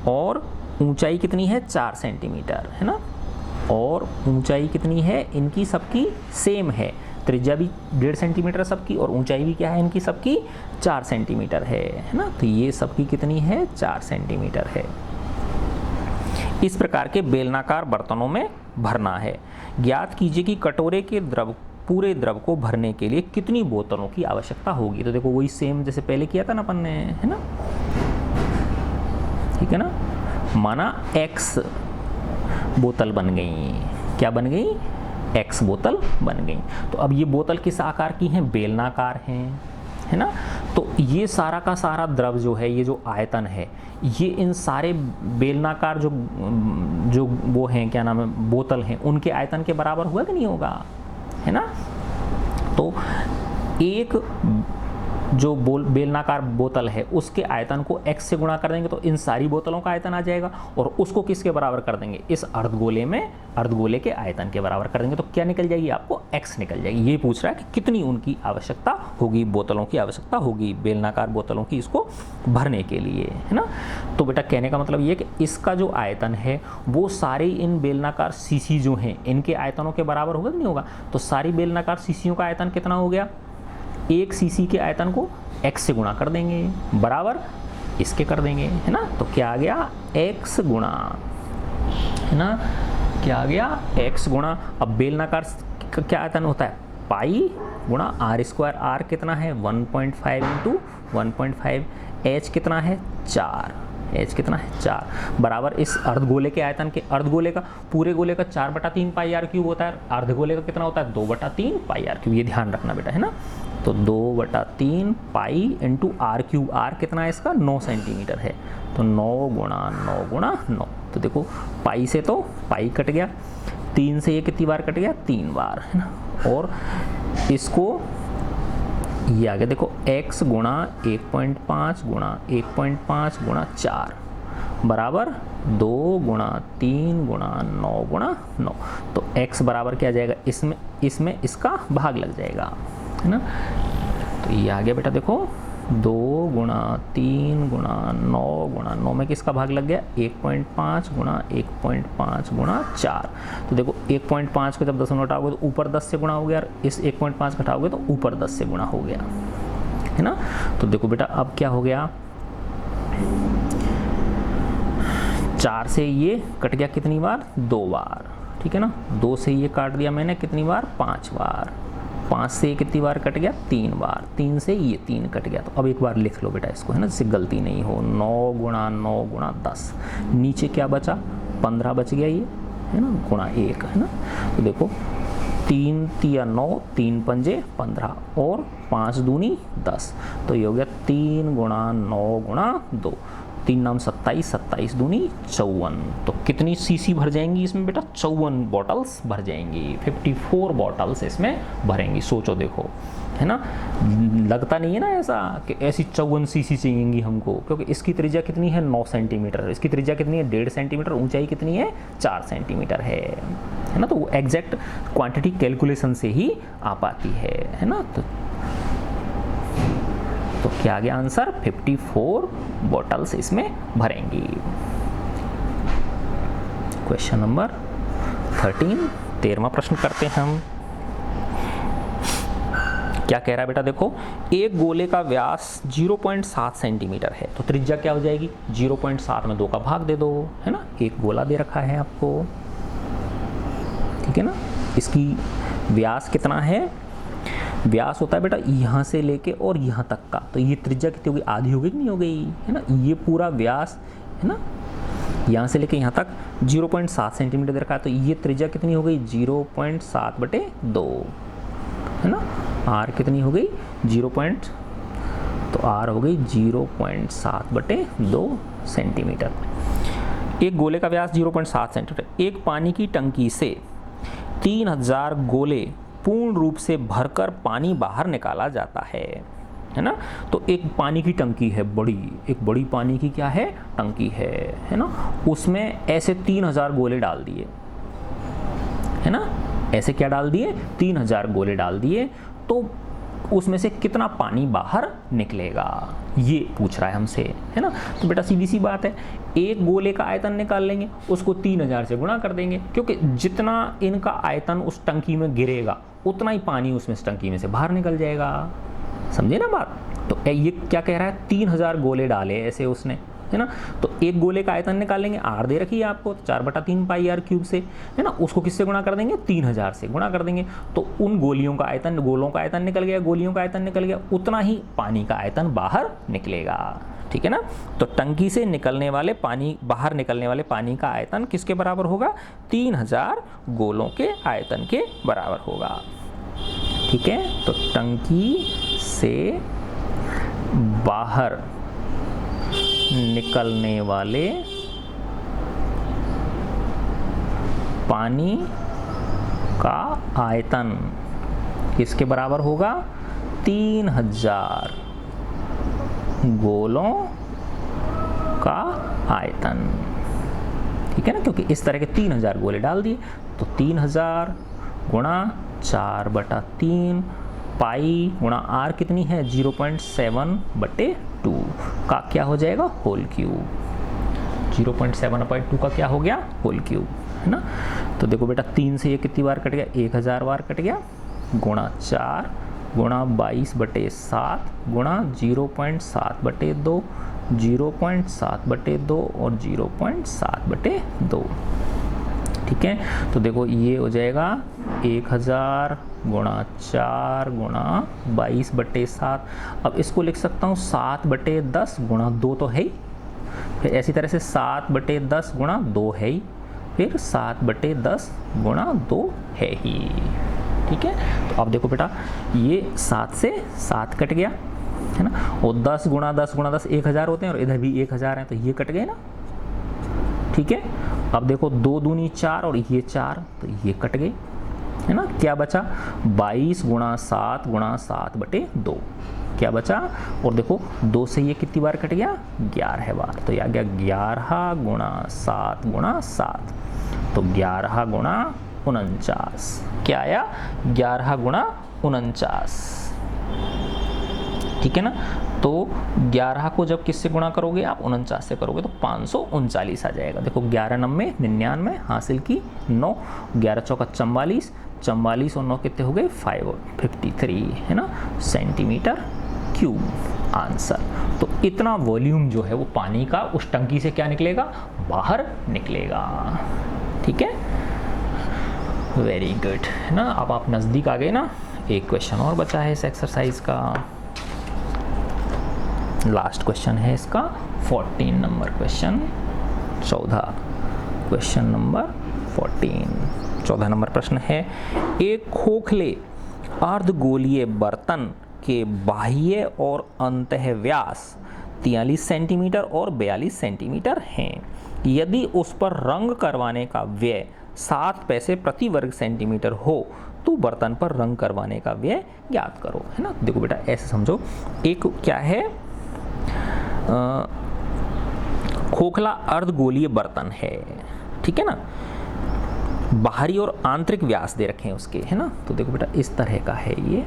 और ऊंचाई कितनी है 4 सेंटीमीटर, है ना, और ऊंचाई कितनी है इनकी सबकी सेम है, त्रिज्या भी 1.5 सेंटीमीटर सबकी और ऊंचाई भी क्या है इनकी सबकी 4 सेंटीमीटर है ना, तो ये सबकी कितनी है 4 सेंटीमीटर है। इस प्रकार के बेलनाकार बर्तनों में भरना है। ज्ञात कीजिए कि कटोरे के पूरे द्रव को भरने के लिए कितनी बोतलों की आवश्यकता होगी। तो देखो वही सेम जैसे पहले किया था ना अपन ने, है ना, ठीक है ना, माना x बोतल बन गई, क्या बन गई, x बोतल बन गई। तो अब ये बोतल किस आकार की हैं, बेलनाकार हैं, है ना, तो ये सारा का सारा द्रव जो है, ये जो आयतन है, ये इन सारे बेलनाकार जो वो हैं, क्या नाम है, बोतल हैं, उनके आयतन के बराबर हुआ कि नहीं होगा, है ना। तो एक जो बेलनाकार बोतल है उसके आयतन को x से गुणा कर देंगे तो इन सारी बोतलों का आयतन आ जाएगा, और उसको किसके बराबर कर देंगे, इस अर्धगोले के आयतन के बराबर कर देंगे, तो क्या निकल जाएगी, आपको x निकल जाएगी। ये पूछ रहा है कि कितनी उनकी आवश्यकता होगी, बोतलों की आवश्यकता होगी, बेलनाकार बोतलों की इसको भरने के लिए, है ना। तो बेटा कहने का मतलब ये कि इसका जो आयतन है वो सारे इन बेलनाकार शीशी जो हैं इनके आयतनों के बराबर होगा कि नहीं होगा। तो सारी बेलनाकार शीशियों का आयतन कितना हो गया, एक सीसी के आयतन को x से गुणा कर देंगे, बराबर इसके कर देंगे, है ना। तो क्या आ गया, x गुणा, है ना, क्या आ गया, x गुणा। अब बेलनाकार का क्या आयतन होता है, पाई गुणा आर स्क्वायर, आर कितना है 1.5 इंटू 1.5, h कितना है 4, h कितना है 4, बराबर इस अर्धगोले के आयतन के, अर्धगोले का पूरे गोले का 4/3 पाई आर क्यूब होता है, अर्धगोले का कितना होता है 2/3 पाई आर क्यूब, ये ध्यान रखना बेटा, है ना। तो 2/3 pi into r cube, r कितना है इसका 9 सेंटीमीटर है, तो 9 गुणा 9, तो देखो पाई से तो पाई कट गया, 3 से ये कितनी बार कट गया, 3 बार, है ना, और इसको ये आ गया देखो x गुणा 1.5 गुणा 1.5 गुणा 4 बराबर 2 गुणा 3 गुणा 9 गुणा 9, तो x बराबर क्या आ जाएगा, इसमें इसका भाग लग जाएगा, है ना। तो ये आ गया बेटा देखो 2 गुणा 3 गुणा 9 में किसका भाग लग गया, 1.5 गुणा 1.5 गुणा 4। तो देखो 1.5 को जब 10 में घटाओगे तो ऊपर 10 से गुणा हो गया, और इस 1.5 घटाओगे तो ऊपर 10 से गुणा हो गया, है ना। तो देखो बेटा अब क्या हो गया, 4 से ये कट गया कितनी बार, 2 बार, ठीक है ना, 2 से ये काट दिया मैंने कितनी बार, 5 बार, 5 से ये कितनी बार कट गया, 3 बार, 3 से ये 3 कट गया। तो अब एक बार लिख लो बेटा इसको, है ना, जिससे गलती नहीं हो, 9 गुणा 9 गुणा 10, नीचे क्या बचा 15 बच गया ये, है ना, गुणा 1, है ना। तो देखो 3 तिया 9, 3 पंजे 15 और 5 दूनी 10, तो ये हो गया 3 गुणा 9 गुणा 2, 3 नाम 27, 27 दूनी 54। तो कितनी सीसी भर जाएंगी इसमें बेटा, 54 बॉटल्स भर जाएंगी, 54 बॉटल्स इसमें भरेंगी। सोचो देखो, है ना, लगता नहीं है ना ऐसा कि ऐसी 54 सीसी चाहिएंगी हमको, क्योंकि इसकी त्रिज्या कितनी है 9 सेंटीमीटर, इसकी त्रिज्या कितनी है 1.5 सेंटीमीटर, ऊंचाई कितनी है 4 सेंटीमीटर है ना। तो वो एग्जैक्ट क्वांटिटी कैलकुलेशन से ही आ पाती है ना। तो क्या आ गया आंसर, 54 बॉटल्स इसमें भरेंगी। क्वेश्चन नंबर 13वां प्रश्न करते हैं हम। क्या कह रहा है बेटा, देखो एक गोले का व्यास 0.7 सेंटीमीटर है, तो त्रिज्या क्या हो जाएगी, 0.7 में 2 का भाग दे दो, है ना। एक गोला दे रखा है आपको, ठीक है ना, इसकी व्यास कितना है, व्यास होता है बेटा यहाँ से लेके और यहाँ तक का, तो ये त्रिज्या कितनी होगी, आधी हो गई कि नहीं हो गई, है ना। ये पूरा व्यास है ना, यहाँ से लेके यहाँ तक 0.7 सेंटीमीटर दे रखा है, तो ये त्रिज्या कितनी हो गई 0.7/2, है ना। आर कितनी हो गई 0. तो आर हो गई 0.7/2 सेंटीमीटर। एक गोले का व्यास 0.7 सेंटीमीटर, एक पानी की टंकी से 3000 गोले पूर्ण रूप से भरकर पानी बाहर निकाला जाता है ना। तो एक पानी की टंकी है बड़ी, एक बड़ी पानी की क्या है टंकी है ना, उसमें ऐसे 3000 गोले डाल दिए, है ना, ऐसे क्या डाल दिए 3000 गोले डाल दिए। तो उसमें से कितना पानी बाहर निकलेगा, ये पूछ रहा है हमसे, है ना। तो बेटा सीधी सी बात है, एक गोले का आयतन निकाल लेंगे, उसको 3000 से गुणा कर देंगे, क्योंकि जितना इनका आयतन उस टंकी में गिरेगा उतना ही पानी उसमें से टंकी में से बाहर निकल जाएगा। समझे ना बात। तो ये क्या कह रहा है, 3000 गोले डाले ऐसे उसने, है ना। तो एक गोले का आयतन निकालेंगे, आर दे रखी है आपको 4/3 पाई आर क्यूब से, है ना। उसको किससे गुणा कर देंगे, 3000 से गुणा कर देंगे। तो उन गोलों का आयतन निकल गया, गोलियों का आयतन निकल गया, उतना ही पानी का आयतन बाहर निकलेगा। ठीक है ना। तो टंकी से निकलने वाले पानी, बाहर निकलने वाले पानी का आयतन किसके बराबर होगा, 3000 गोलों के आयतन के बराबर होगा। ठीक है। तो टंकी से बाहर निकलने वाले पानी का आयतन किसके बराबर होगा, 3000 गोलों का आयतन। ठीक है ना, क्योंकि इस तरह के 3000 गोले डाल दिए, तो 3000 गुणा 4/3 पाई गुणा आर कितनी है, 0.7/2 का क्या हो जाएगा, होल क्यूब। 0.7/2 का क्या हो गया, होल क्यूब, है ना। तो देखो बेटा 3 से ये कितनी बार कट गया, 1000 बार कट गया, गुणा 4 गुणा 22/7 गुणा 0.7/2, 0.7/2 और 0.7/2। ठीक है। तो देखो ये हो जाएगा 1000 गुणा 4 गुणा 22/7। अब इसको लिख सकता हूँ 7/10 गुणा 2 तो है ही, फिर ऐसी तरह से 7/10 गुणा 2 है ही, फिर 7/10 गुणा 2 है ही। ठीक है। तो अब देखो बेटा ये 7 से 7 कट गया, है ना, और 10 गुणा 10 गुणा 10 1000 होते हैं, और इधर भी 1000 है, तो ये कट गए ना। ठीक है। अब देखो 2 दूनी 4 और ये 4, तो ये कट गए, है ना। क्या बचा, 22 गुणा 7 गुणा 7/2 क्या बचा, और देखो 2 से ये कितनी बार कट गया, 11 बार, तो ये आ गया 11 गुणा 7 गुणा 7, तो 11 गुणा 49। क्या आया, 11 गुणा 49। ठीक है ना। तो 11 को जब किससे गुणा करोगे आप, 49 से करोगे, तो 539 आ जाएगा। देखो 11 9 99 हासिल की 9, 11 चौका 44, 44 और 9 कितने हो गए, 553, है ना, सेंटीमीटर क्यूब आंसर। तो इतना वॉल्यूम जो है वो पानी का उस टंकी से क्या निकलेगा, बाहर निकलेगा। ठीक है, वेरी गुड, है ना। अब आप नज़दीक आ गए ना। एक क्वेश्चन और बचा है इस एक्सरसाइज का, लास्ट क्वेश्चन है इसका, 14 नंबर क्वेश्चन, 14 नंबर 14 नंबर प्रश्न है, एक खोखले अर्धगोलीय बर्तन के बाह्य और अंतः व्यास 43 सेंटीमीटर और 42 सेंटीमीटर हैं। यदि उस पर रंग करवाने का व्यय 7 पैसे प्रति वर्ग सेंटीमीटर हो तो बर्तन पर रंग करवाने का व्यय ज्ञात करो, है ना। देखो बेटा ऐसे समझो, एक क्या है, खोखला अर्धगोलीय बर्तन है, ठीक है ना, बाहरी और आंतरिक व्यास दे रखे हैं उसके, है ना। तो देखो बेटा इस तरह का है ये,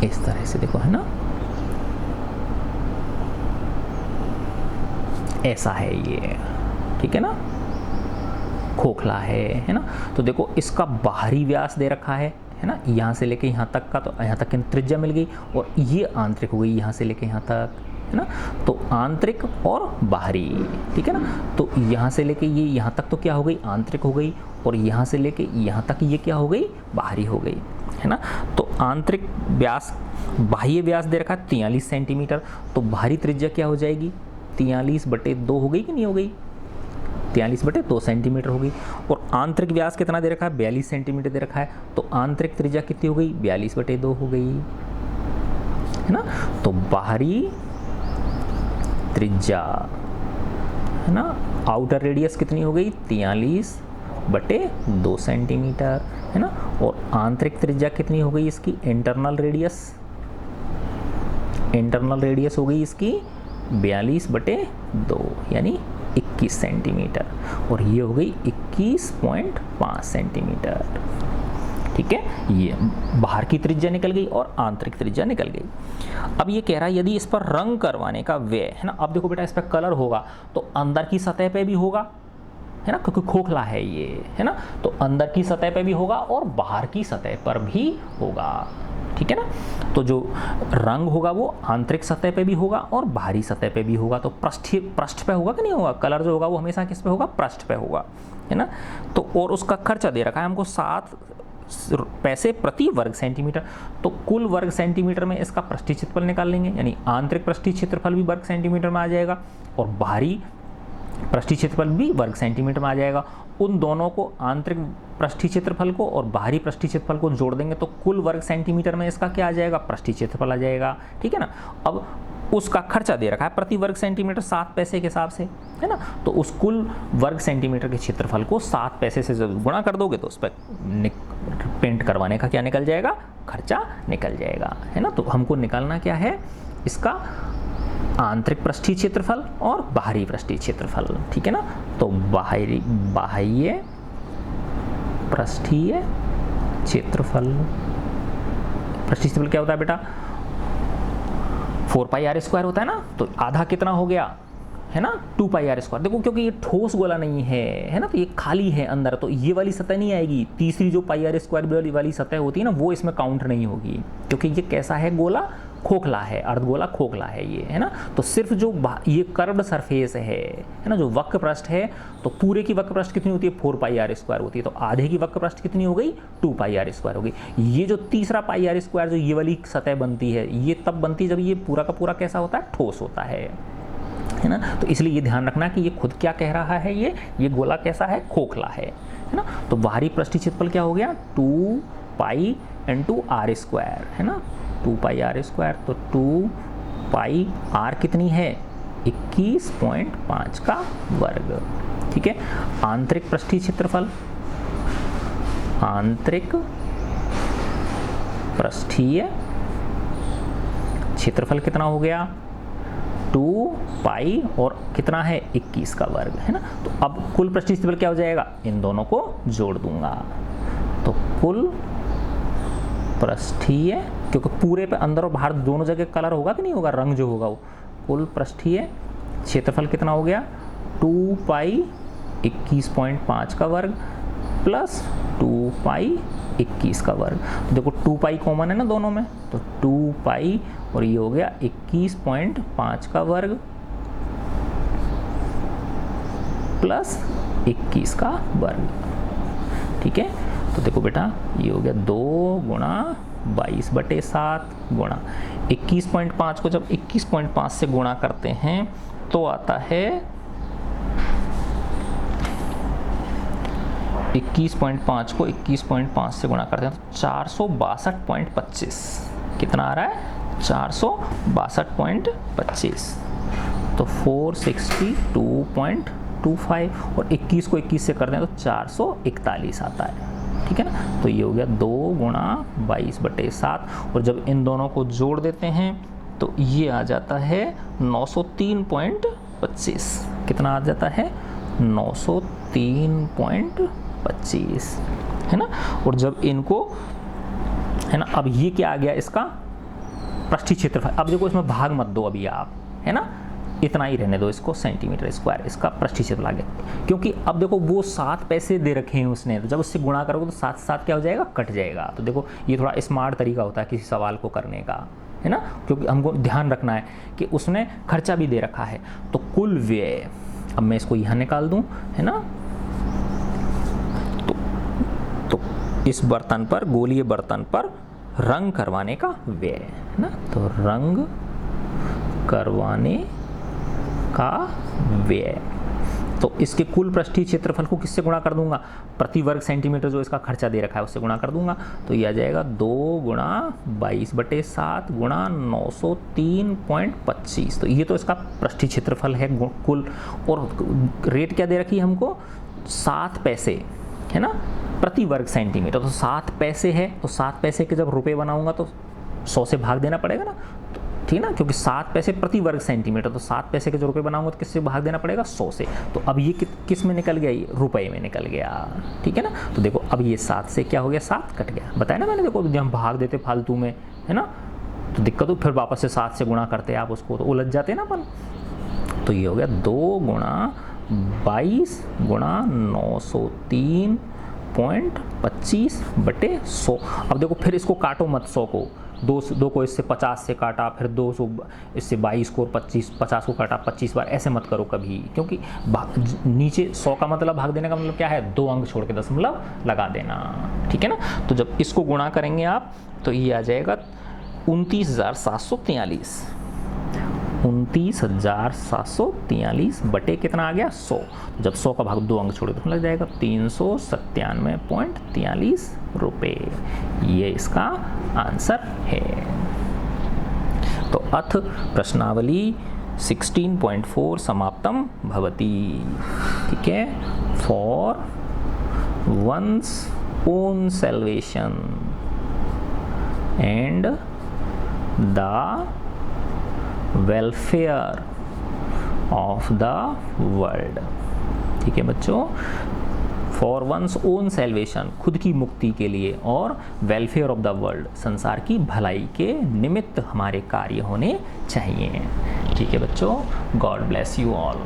इस तरह से देखो, है ना, ऐसा है ये, ठीक है ना, खोखला है ना। तो देखो इसका बाहरी व्यास दे रखा है ना, यहाँ से लेके यहाँ तक का, तो यहाँ तक की त्रिज्या मिल गई, और ये आंतरिक हो गई यहाँ से लेके यहाँ तक, है ना। तो आंतरिक और बाहरी, ठीक है ना। तो यहाँ से लेके ये यहाँ तक तो क्या हो गई, आंतरिक हो गई, और यहाँ से लेके यहाँ तक ये क्या हो गई, बाहरी हो गई, है ना। तो आंतरिक व्यास, बाह्य व्यास दे रखा है 43 सेंटीमीटर, तो बाहरी त्रिज्या क्या हो जाएगी, 43/2 हो गई कि नहीं हो गई, 43/2 सेंटीमीटर हो गई। और आंतरिक व्यास कितना दे रखा है, 42 सेंटीमीटर दे रखा है, तो आंतरिक त्रिज्या कितनी हो गई, 42/2 हो गई, है ना। तो बाहरी त्रिज्या, है ना, आउटर रेडियस कितनी हो गई, 43/2 सेंटीमीटर, है ना। और आंतरिक त्रिज्या कितनी हो गई इसकी, इंटरनल रेडियस हो गई इसकी 42/2 यानी 21 सेंटीमीटर, और ये हो गई 21.5 सेंटीमीटर। ठीक है, ये बाहर की त्रिज्या निकल गई और आंतरिक त्रिज्या निकल गई। अब ये कह रहा है यदि इस पर रंग करवाने का व्यय है ना, अब देखो बेटा इस पर कलर होगा तो अंदर की सतह पे भी होगा, है ना, क्योंकि खोखला है ये, है ना, तो अंदर की सतह पे भी होगा और बाहर की सतह पर भी होगा। ठीक है ना, तो जो रंग होगा वो आंतरिक सतह पे भी होगा और बाहरी सतह पे भी होगा। तो पृष्ठ पे होगा कि नहीं होगा, कलर जो होगा वो हमेशा किस पे होगा, पृष्ठ पे होगा, है ना। तो और उसका खर्चा दे रखा है हमको 7 पैसे प्रति वर्ग सेंटीमीटर। तो कुल वर्ग सेंटीमीटर में इसका पृष्ठीय क्षेत्रफल निकाल लेंगे, यानी आंतरिक पृष्ठीय क्षेत्रफल भी वर्ग सेंटीमीटर में आ जाएगा और बाहरी पृष्ठीय क्षेत्रफल भी वर्ग सेंटीमीटर में आ जाएगा। उन दोनों को, आंतरिक पृष्ठीय क्षेत्रफल को और बाहरी पृष्ठीय क्षेत्रफल को जोड़ देंगे तो कुल वर्ग सेंटीमीटर में इसका क्या आ जाएगा, पृष्ठीय क्षेत्रफल आ जाएगा। ठीक है ना, अब उसका खर्चा दे रखा है प्रति वर्ग सेंटीमीटर 7 पैसे के हिसाब से, है ना। तो उस कुल वर्ग सेंटीमीटर के क्षेत्रफल को 7 पैसे से जब गुणा कर दोगे तो उस पर पेंट करवाने का क्या निकल जाएगा, खर्चा निकल जाएगा, है ना। तो हमको निकालना क्या है, इसका आंतरिक पृष्ठीय क्षेत्रफल और बाहरी पृष्ठीय क्षेत्रफल। ठीक है ना, तो बाह्य पृष्ठीय क्षेत्रफल, पृष्ठीय क्षेत्रफल क्या होता है बेटा, 4πr² होता है ना, तो आधा कितना हो गया, है ना, 2πr²। देखो क्योंकि ये ठोस गोला नहीं है ना, तो ये खाली है अंदर, तो ये वाली सतह नहीं आएगी, तीसरी जो πr² वाली सतह होती है ना वो इसमें काउंट नहीं होगी, क्योंकि ये कैसा है, गोला खोखला है, अर्धगोला खोखला है ये, है ना। तो सिर्फ जो ये कर्व्ड सरफेस है ना, जो वक्र पृष्ठ है, तो पूरे की वक्र पृष्ठ कितनी होती है, 4πr² होती है, तो आधे की वक्र पृष्ठ कितनी हो गई, 2πr² हो गई। ये जो तीसरा πr² जो ये वाली सतह बनती है, ये तब बनती है जब ये पूरा का पूरा कैसा होता है, ठोस होता है ना। तो इसलिए ये ध्यान रखना कि ये खुद क्या कह रहा है, ये गोला कैसा है, खोखला है ना। तो बाहरी पृष्ठीय क्षेत्रफल क्या हो गया, 2π × r², है ना, 2πr², तो 2πr कितनी है, 21.5 का वर्ग। ठीक है, आंतरिक पृष्ठीय क्षेत्रफल, आंतरिक पृष्ठीय क्षेत्रफल कितना हो गया, 2π और कितना है, 21 का वर्ग, है ना। तो अब कुल पृष्ठीय क्षेत्रफल क्या हो जाएगा, इन दोनों को जोड़ दूंगा, तो कुल पृष्ठीय, क्योंकि पूरे पे अंदर और बाहर दोनों जगह कलर होगा कि नहीं होगा, रंग जो होगा वो, कुल पृष्ठीय क्षेत्रफल कितना हो गया, 2π 21.5 का वर्ग प्लस 2π 21 का वर्ग। तो देखो 2π कॉमन है ना दोनों में, तो 2π और ये हो गया 21.5 का वर्ग प्लस 21 का वर्ग। ठीक है, तो देखो बेटा ये हो गया 2 × 22/7 गुणा 21.5 को जब 21.5 से गुणा करते हैं तो आता है 21.5 को 21.5 से गुणा करते हैं तो 462.25, कितना आ रहा है, 462.25, तो 462.25 और 21 को 21 से करते हैं तो 441 आता है। ठीक है ना, तो ये हो गया 2 × 22/7 और जब इन दोनों को जोड़ देते हैं तो ये आ जाता है 903.25, कितना आ जाता है, 903.25, है ना। और जब इनको, है ना, अब ये क्या आ गया, इसका पृष्ठीय क्षेत्रफल। अब देखो इसमें भाग मत दो अभी आप, है ना, इतना ही रहने दो इसको, सेंटीमीटर², इसका पृष्ठीय क्षेत्रफल आ गया, क्योंकि अब देखो वो 7 पैसे दे रखे हैं उसने, तो जब उससे गुणा करोगे तो 7 क्या हो जाएगा, कट जाएगा। तो देखो ये थोड़ा स्मार्ट तरीका होता है किसी सवाल को करने का, है ना, क्योंकि हमको ध्यान रखना है कि उसने खर्चा भी दे रखा है। तो कुल व्यय, अब मैं इसको यहाँ निकाल दूँ, है ना, तो इस बर्तन पर, गोलीय बर्तन पर रंग करवाने का व्यय, है ना, तो रंग करवाने का व्यय, तो इसके कुल पृष्ठीय क्षेत्रफल को किससे गुणा कर दूंगा, प्रति वर्ग सेंटीमीटर जो इसका खर्चा दे रखा है उससे गुणा कर दूंगा, तो ये आ जाएगा 2 × 22/7 गुणा 903.25। तो ये तो इसका पृष्ठीय क्षेत्रफल है कुल, और रेट क्या दे रखी है हमको, 7 पैसे, है ना, प्रति वर्ग सेंटीमीटर। तो 7 पैसे है, तो 7 पैसे के जब रुपए बनाऊंगा तो 100 से भाग देना पड़ेगा ना, ठीक है ना, क्योंकि 7 पैसे प्रति वर्ग सेंटीमीटर, तो 7 पैसे के जो रुपये बनाऊंगा तो किससे भाग देना पड़ेगा, 100 से। तो अब ये किस में निकल गया, ये रुपए में निकल गया, ठीक है ना। तो देखो अब ये 7 से क्या हो गया, 7 कट गया, बताया ना मैंने। देखो जब हम भाग देते फालतू में, है ना, तो दिक्कत हो, फिर वापस से 7 से गुणा करते आप उसको, तो उलझ जाते ना अपन। तो ये हो गया 2 गुणा 22 गुणा 903.25 बटे 100। अब देखो फिर इसको काटो मत, 100 को, 2 को इससे 50 से काटा, फिर 200 इससे 22 को, 50 को काटा 25 बार, ऐसे मत करो कभी, क्योंकि नीचे 100 का मतलब भाग देने का मतलब क्या है, 2 अंक छोड़ के दशमलव लगा देना, ठीक है ना। तो जब इसको गुणा करेंगे आप तो ये आ जाएगा 29,743, 29,743 बटे कितना आ गया, 100। जब 100 का भाग 2 अंक छोड़े तो लग जाएगा 397.43 रुपये। ये इसका आंसर है। तो अथ प्रश्नावली 16.4 समाप्तम भवति, ठीक है। For one's own salvation and the welfare of the world, ठीक है बच्चों। फॉर वंस ओन सैल्वेशन, खुद की मुक्ति के लिए, और वेलफेयर ऑफ द वर्ल्ड, संसार की भलाई के निमित्त हमारे कार्य होने चाहिए, ठीक है बच्चों। God bless you all.